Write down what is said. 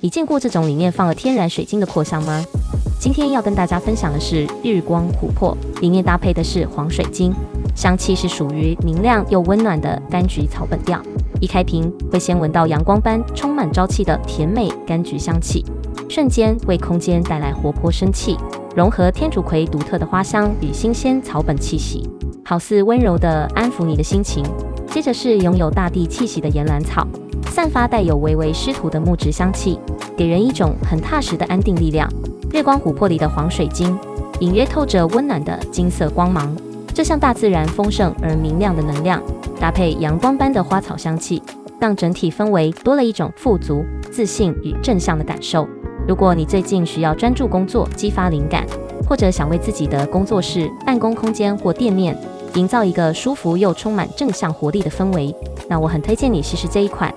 你见过这种里面放了天然水晶的扩香吗？今天要跟大家分享的是日光琥珀，里面搭配的是黄水晶，香气是属于明亮又温暖的柑橘草本调。一开瓶会先闻到阳光般充满朝气的甜美柑橘香气，瞬间为空间带来活泼生气，融合天竺葵独特的花香与新鲜草本气息，好似温柔地安抚你的心情。接着是拥有大地气息的岩兰草，散发带有微微湿土的木质香气，给人一种很踏实的安定力量。日光琥珀里的黄水晶，隐约透着温暖的金色光芒，这像大自然丰盛而明亮的能量，搭配阳光般的花草香气，让整体氛围多了一种富足、自信与正向的感受。如果你最近需要专注工作，激发灵感，或者想为自己的工作室、办公空间或店面营造一个舒服又充满正向活力的氛围，那我很推荐你试试这一款